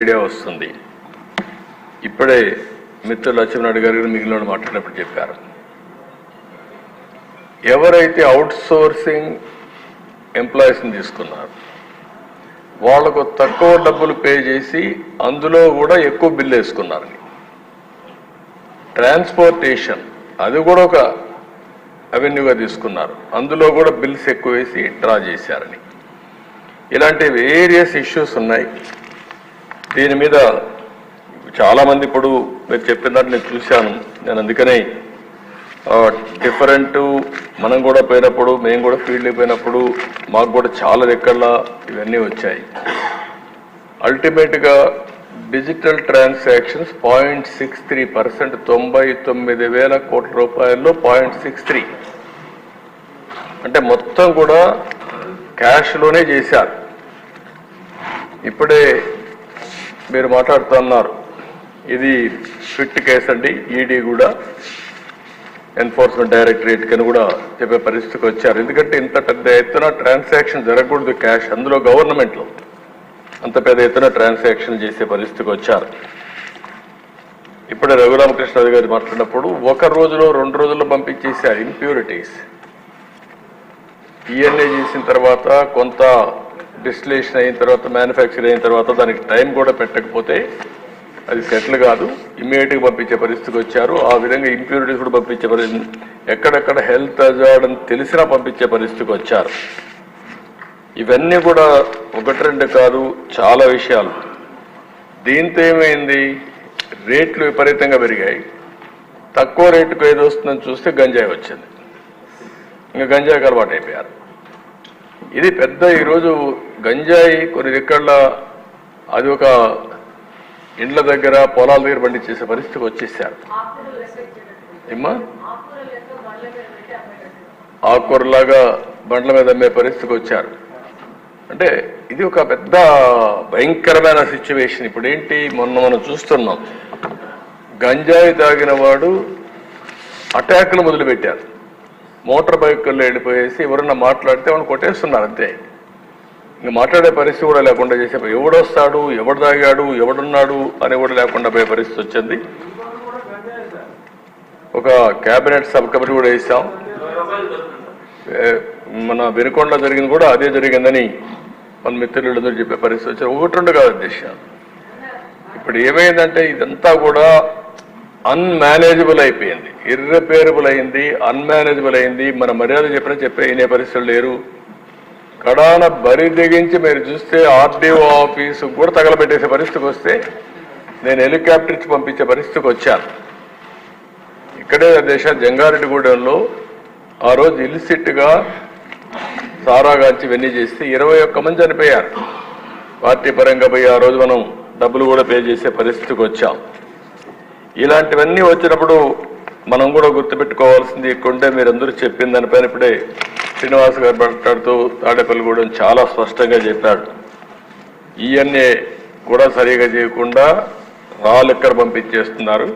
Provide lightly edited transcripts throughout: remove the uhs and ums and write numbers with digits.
Idea వస్తుంది. ఇప్పుడే మిత్రులు లక్ష్మీనాయుడు గారు మిగిలిన మాట్లాడినప్పుడు చెప్పారు, ఎవరైతే అవుట్ సోర్సింగ్ ఎంప్లాయీస్ని తీసుకున్నారు వాళ్లకు తక్కువ డబ్బులు పే చేసి అందులో కూడా ఎక్కువ బిల్లు వేసుకున్నారని, ట్రాన్స్పోర్టేషన్ అది కూడా ఒక అవెన్యూగా తీసుకున్నారు, అందులో కూడా బిల్స్ ఎక్కువ వేసి డ్రా చేశారని, ఇలాంటి వేరియస్ ఇష్యూస్ ఉన్నాయి. దీని మీద చాలామంది ఇప్పుడు మీరు చెప్పినట్టు నేను చూశాను. నేను అందుకనే డిఫరెంట్ మనం కూడా పోయినప్పుడు మేము కూడా ఫీల్డ్కి పోయినప్పుడు మాకు కూడా చాలా దగ్గరలో ఇవన్నీ వచ్చాయి. అల్టిమేట్గా డిజిటల్ ట్రాన్సాక్షన్స్ 0.63%, 99,000 కోట్ల రూపాయల్లో 0.63 అంటే మొత్తం కూడా క్యాష్లోనే చేశారు. ఇప్పుడే మీరు మాట్లాడుతున్నారు, ఇది ఫిట్ కేసు అండి, ఈడీ కూడా ఎన్ఫోర్స్మెంట్ డైరెక్టరేట్ కని కూడా చెప్పే పరిస్థితికి వచ్చారు. ఎందుకంటే ఇంత పెద్ద ఎత్తున ట్రాన్సాక్షన్ జరగకూడదు క్యాష్, అందులో గవర్నమెంట్లో అంత పెద్ద ఎత్తున ట్రాన్సాక్షన్ చేసే పరిస్థితికి వచ్చారు. ఇప్పుడే రఘురామకృష్ణ గారు మాట్లాడినప్పుడు ఒక రోజులో 2 రోజుల్లో పంపించేశారు ఇంప్యూరిటీస్. ఈఎన్ఏ చేసిన తర్వాత కొంత డిస్టిలేషన్ అయిన తర్వాత మ్యానుఫ్యాక్చర్ అయిన తర్వాత దానికి టైం కూడా పెట్టకపోతే అది సెటిల్ కాదు, ఇమ్మీడియట్గా పంపించే పరిస్థితికి వచ్చారు. ఆ విధంగా ఇంప్యూరిటీస్ కూడా పంపించే పరిస్థితి, ఎక్కడెక్కడ హెల్త్ హజార్డ్ అని తెలిసినా పంపించే పరిస్థితికి వచ్చారు. ఇవన్నీ కూడా 1-2 కాదు, చాలా విషయాలు. దీంతో ఏమైంది, రేట్లు విపరీతంగా పెరిగాయి. తక్కువ రేటుకు ఏది వస్తుందని చూస్తే గంజాయి వచ్చింది, ఇంకా గంజాయికి అలవాటు అయిపోయారు. ఇది పెద్ద ఈరోజు గంజాయి కొన్ని దిక్కళ్ళ అది ఒక ఇండ్ల దగ్గర పొలాల దగ్గర పండించేసే పరిస్థితికి వచ్చేసారు. ఏమ్మా ఆకుకూరలాగా బండ్ల మీద అమ్మే పరిస్థితికి వచ్చారు. అంటే ఇది ఒక పెద్ద భయంకరమైన సిచ్యువేషన్. ఇప్పుడు ఏంటి, మొన్న మనం చూస్తున్నాం, గంజాయి తాగిన వాడు అటాక్లు మొదలుపెట్టారు. మోటార్ బైకుల్లో వెళ్ళిపోయేసి ఎవరన్నా మాట్లాడితే వాడిని కొట్టేస్తున్నారు అంతే. ఇంకా మాట్లాడే పరిస్థితి కూడా లేకుండా చేసే, ఎవడొస్తాడు, ఎవడు తాగాడు, ఎవడున్నాడు అని కూడా లేకుండా పోయే పరిస్థితి వచ్చింది. ఒక క్యాబినెట్ సబ్ కమిటీ కూడా వేసాం. మన వెనుకొండలో జరిగింది కూడా అదే జరిగిందని మన మిత్రులందరూ చెప్పే పరిస్థితి వచ్చారు. 1-2 కాదు అధ్యక్ష. ఇప్పుడు ఏమైందంటే ఇదంతా కూడా అన్మేనేజబుల్ అయిపోయింది, ఇర్రిపేరబుల్ అయింది, అన్మేనేజబుల్ అయింది. మన మర్యాద చెప్పే వినే పరిస్థితులు లేరు. కడాన బరి తెగించి మీరు చూస్తే ఆర్డీఓ ఆఫీసు కూడా తగలబెట్టేసే పరిస్థితికి వస్తే నేను హెలికాప్టర్ ఇచ్చి పంపించే పరిస్థితికి వచ్చాను. ఇక్కడే దేశ జంగారెడ్డిగూడెంలో ఆ రోజు ఇల్సిట్గా సారాగాంచి ఇవన్నీ చేస్తే 21 మంది చనిపోయారు. పార్టీ పరంగా పోయి ఆ రోజు మనం డబ్బులు కూడా పే చేసే పరిస్థితికి వచ్చాం. ఇలాంటివన్నీ వచ్చినప్పుడు మనం కూడా గుర్తుపెట్టుకోవాల్సింది కొంటే మీరందరూ చెప్పిన దానిపైన ఇప్పుడే శ్రీనివాస్ గారు మాట్లాడుతూ తాడేపల్లిగూడెం చాలా స్పష్టంగా చెప్పాడు. ఈఎన్ఏ కూడా సరిగా చేయకుండా రాళ్ళెక్కడ పంపించేస్తున్నారు,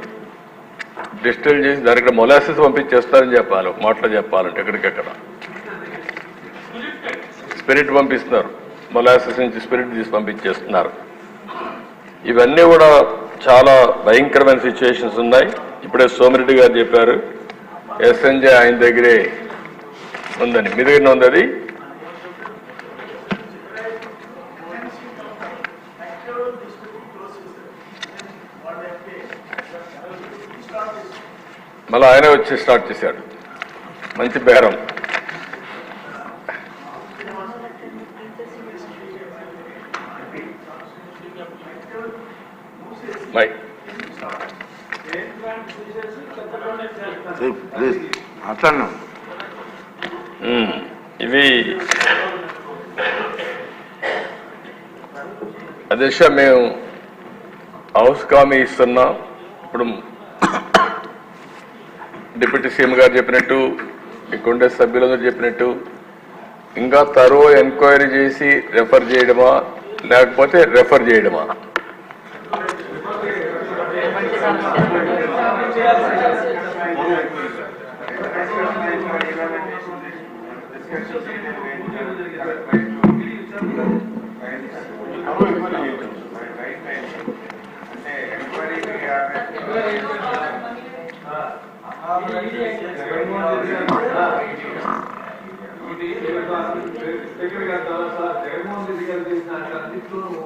డిస్టిల్ చేసి దానికి మొలాసిస్ పంపించేస్తారని చెప్పాలి. ఒక మాటలో చెప్పాలంటే ఎక్కడికెక్కడ స్పిరిట్ పంపిస్తున్నారు, మొలాసిస్ నుంచి స్పిరిట్ తీసి పంపించేస్తున్నారు. ఇవన్నీ కూడా చాలా భయంకరమైన సిచ్యువేషన్స్ ఉన్నాయి. ఇప్పుడే సోమిరెడ్డి గారు చెప్పారు ఎస్ఎన్జే ఆయన దగ్గరే ఉందని, మీ దగ్గర ఉంది అది. మళ్ళీ ఆయన వచ్చి స్టార్ట్ చేశాడు, మంచి బేరం. ఇవి అధ్యక్ష మేము హౌస్ కామీ ఇస్తున్నాం. ఇప్పుడు డిప్యూటీ సీఎం గారు చెప్పినట్టు, ఇక్కడుండే సభ్యులందరూ చెప్పినట్టు ఇంకా తరో ఎంక్వైరీ చేసి రెఫర్ చేయడమా లేకపోతే రెఫర్ చేయడమా, జగన్మోహన్ రెడ్డి గారు చేసిన అన్నింటిలోనూ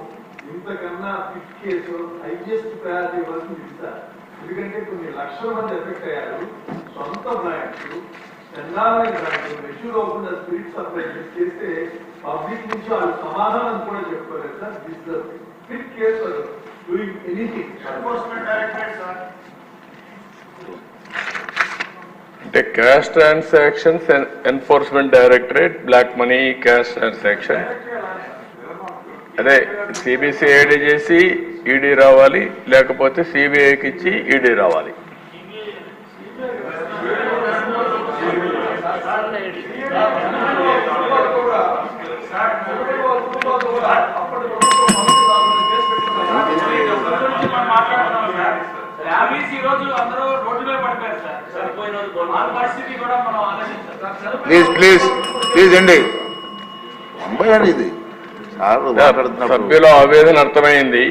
ఇంతకన్నా ఫిట్ కేసు హైయెస్ట్ ప్రయారిటీ ఇవ్వాల్సింది ఇస్తారు. ఎందుకంటే కొన్ని లక్షల మంది ఎఫెక్ట్ అయ్యారు. సొంత బ్రాండ్స్ చందాలైన బ్రాండ్స్ మెచ్యూర్ అవ్వకుండా స్పిరిట్ సప్లై చేస్తే పబ్లిక్ నుంచి వాళ్ళు సమాధానం కూడా చెప్పుకోలేదు sir. This the fit case for doing anything. Enforcement directorate sir అంటే cash transactions enforcement directorate, black money cash transaction, అదే సిబిసిఐడి చేసి ఈడీ రావాలి, లేకపోతే సిబిఐకి ఇచ్చి ఈడీ రావాలి. ప్లీజ్ ప్లీజ్ ప్లీజ్ అండి. ఇది సభ్యుల ఆవేదన అర్థమైంది.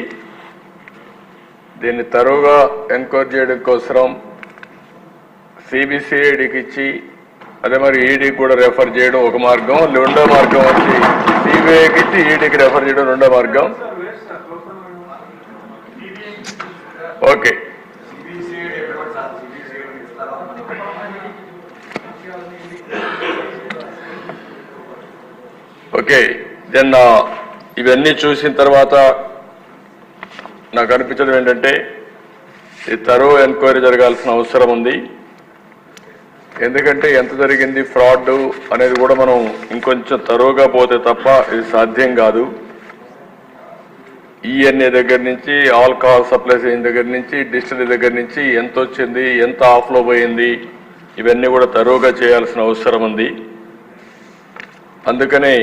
దీన్ని తరువుగా ఎంక్వైరీ చేయడం కోసం సిబిసిఐడికి ఇచ్చి అదే మరి ఈడీకి కూడా రెఫర్ చేయడం ఒక మార్గం, రెండో మార్గం వచ్చి సిబిఐకి ఇచ్చి ఈడీకి రెఫర్ చేయడం రెండో మార్గం. Okay, okay. దెన్ ఇవన్నీ చూసిన తర్వాత నాకు అనిపించడం ఏంటంటే ఈ తరువు ఎంక్వైరీ జరగాల్సిన అవసరం ఉంది. ఎందుకంటే ఎంత జరిగింది ఫ్రాడ్ అనేది కూడా మనం ఇంకొంచెం తరువుగా పోతే తప్ప ఇది సాధ్యం కాదు. ఈఎన్ఏ దగ్గర నుంచి, ఆల్కహాల్ సప్లైస్ అయిన దగ్గర నుంచి, డిస్టిలరీ దగ్గర నుంచి ఎంత వచ్చింది, ఎంత ఆఫ్లో పోయింది, ఇవన్నీ కూడా తరువుగా చేయాల్సిన అవసరం ఉంది. అందుకనే